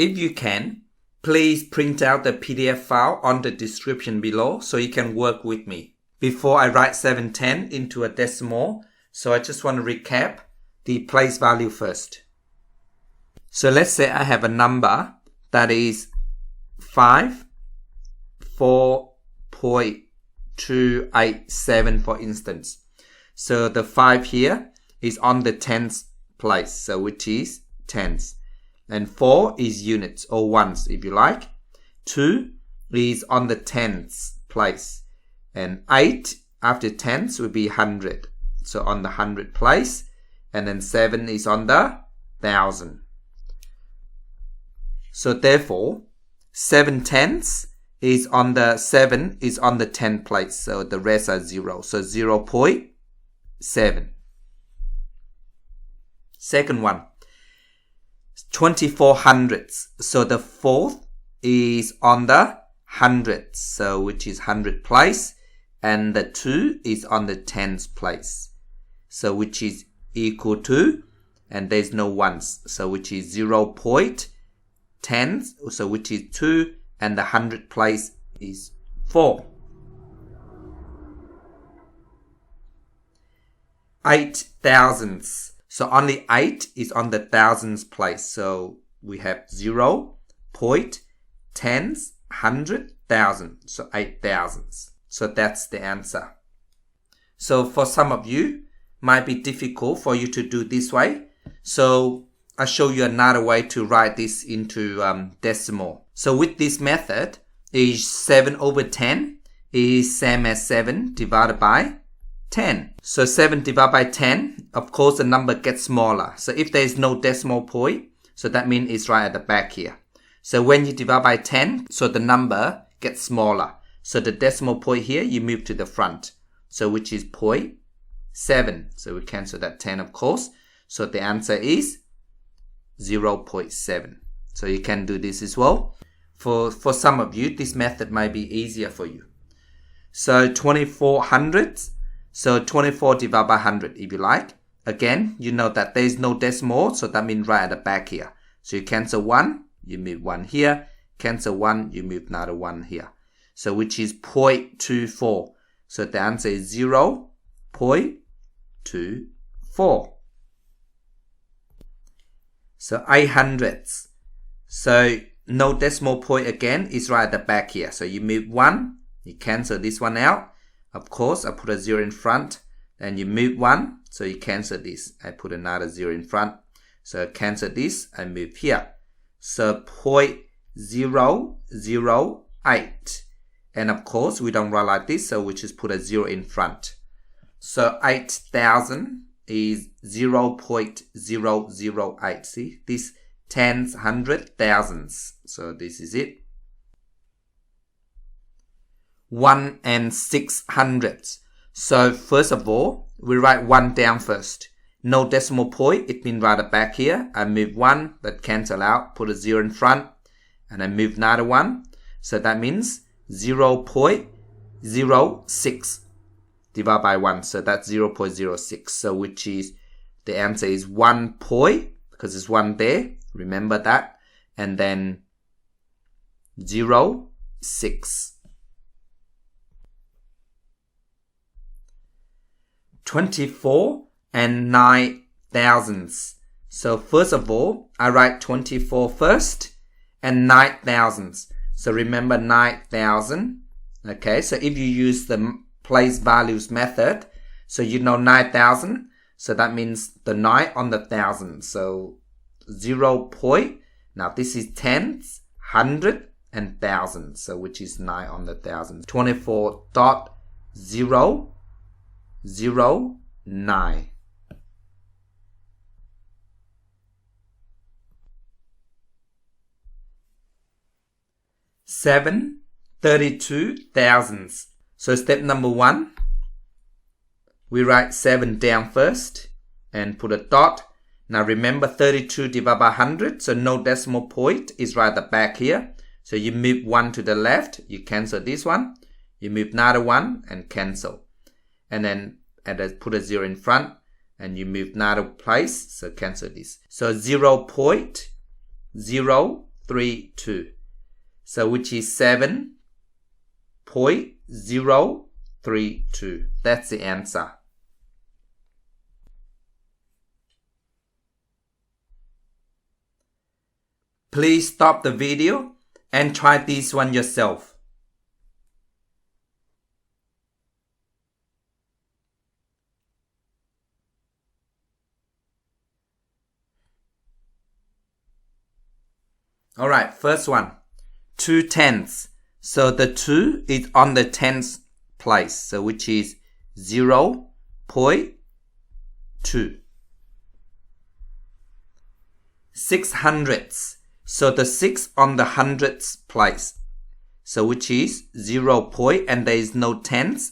If you can, please print out the PDF file on the description below so you can work with me. Before I write 7/10 into a decimal, so I just want to recap the place value first. So let's say I have a number that is 4.287 for instance. So the 5 here is on the tens place, so which is tens. And 4 is units or ones if you like. 2 is on the tens place. And 8 after tens would be 100. So on the 100 place. And then 7 is on the 1,000. So therefore, 7 tenths is on the 7 is on the 10 place. So the rest are 0. So 0.7. Second one, 24 hundredths. So the fourth is on the hundredths. So which is 100 place. And the 2 is on the tens place. So which is equal to, and there's no ones. So which is 0.10. So which is 2. And the 100 place is 4. 8 thousandths. So only 8 is on the thousands place. So we have 0, point, tens, 100, 1,000. So 8 thousandths. So that's the answer. So for some of you, might be difficult for you to do this way. So I'll show you another way to write this into decimal. So with this method, is 7/10 is same as 7 divided by 10. So 7 divided by 10, of course the number gets smaller. So if there is no decimal point, so that means it's right at the back here. So when you divide by 10, so the number gets smaller. So the decimal point here, you move to the front. So which is 0.7. So we cancel that 10 of course. So the answer is 0.7. So you can do this as well. For some of you, this method might be easier for you. So 24 hundredths. So 24 divided by 100 if you like. Again, you know that there is no decimal, so that means right at the back here. So you cancel 1, you move 1 here. Cancel 1, you move another 1 here. So which is 0.24. So the answer is 0.24. So 8 hundredths. So no decimal point again is right at the back here. So you move 1, you cancel this one out. Of course, I put a 0 in front. Then you move 1, so you cancel this. I put another 0 in front. So I cancel this, I move here. So 0.008. And of course, we don't write like this, so we just put a 0 in front. So 8,000 is 0.008. See, this tens, hundred, thousands. So this is it. 1 and 6 hundredths. So first of all, we write 1 down first. No decimal point, it means right back here. I move 1, that cancel out, put a 0 in front, and I move another 1. So that means 0.06 divided by 1. So that's 0.06. So which is, the answer is 1 point, because it's 1 there. Remember that. And then 0.6. 24 and 9 thousandths. So first of all, I write 24 first and 9 thousandths. So remember 9,000. Okay, so if you use the place values method, so you know 9,000. So that means the 9 on the 1,000. So 0 point. Now this is tenths, 100 and 1,000. So which is 9 on the 1,000. 24.009. 7/32 thousandths. So step number 1, we write 7 down first and put a dot. Now remember 32 divided by 100, so no decimal point is right at the back here. So you move 1 to the left, you cancel this one, you move another 1 and cancel. And then put a 0 in front and you move another place, so cancel this. So 0.033 7.032. So which is 7.032. That's the answer. Please stop the video and try this one yourself. Alright, first one. 2 tenths. So the 2 is on the tenths place. So which is 0.2. 6 hundredths. So the 6 on the hundredths place. So which is 0 point, and there is no tenths.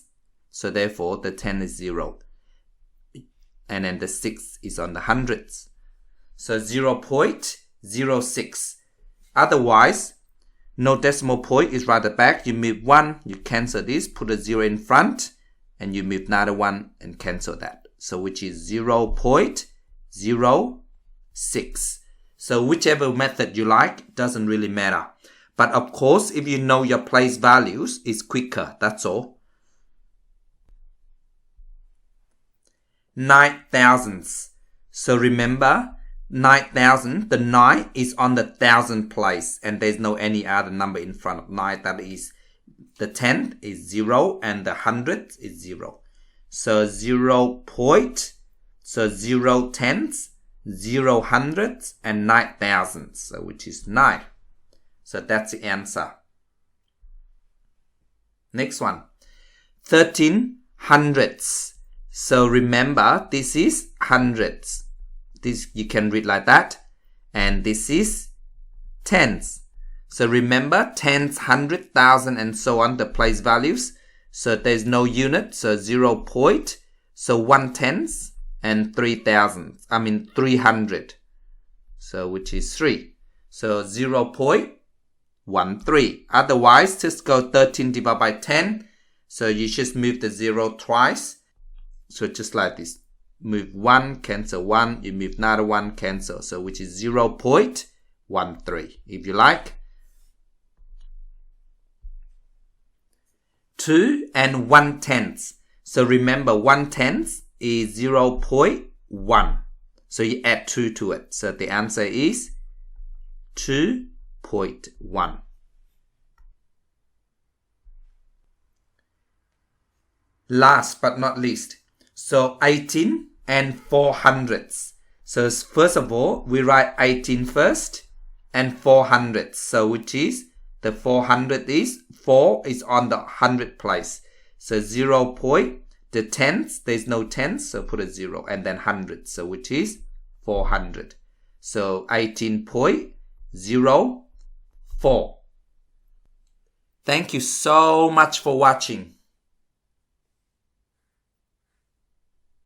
So therefore the 10 is 0. And then the 6 is on the hundredths. So 0.06. Otherwise, no decimal point is right at the back. You move 1, you cancel this, put a 0 in front, and you move another 1 and cancel that. So which is 0.06. So whichever method you like, doesn't really matter. But of course, if you know your place values, it's quicker, that's all. 9 thousandths. So remember, 9,000, the 9 is on the thousand place, and there's no any other number in front of 9. That is, the tenth is 0, and the hundredth is 0. So 0 tenths, 0 hundredths, and 9 thousandths, so which is 9. So that's the answer. Next one. 13 hundredths. So remember, this is hundredths. This you can read like that. And this is tenths. So remember, tenths, 100, 1,000, and so on, the place values. So there's no unit, so 0 point. So 1 tenths and 300. So which is 3. So 0.13. Otherwise, just go 13 divided by 10. So you just move the 0 twice. So just like this. Move 1, cancel 1. You move another 1, cancel. So which is 0.13. If you like. 2 and 1 tenths. So remember, 1 tenth is 0.1. So you add 2 to it. So the answer is 2.1. Last but not least. So 18 and 4 hundredths. So first of all, we write 18 first and 4 hundredths. So which is, the 400 is, 4 is on the 100 place. So 0 point, the tenths, there's no tenths, so put a 0, and then hundredths, so which is 400. So 18.04. Thank you so much for watching.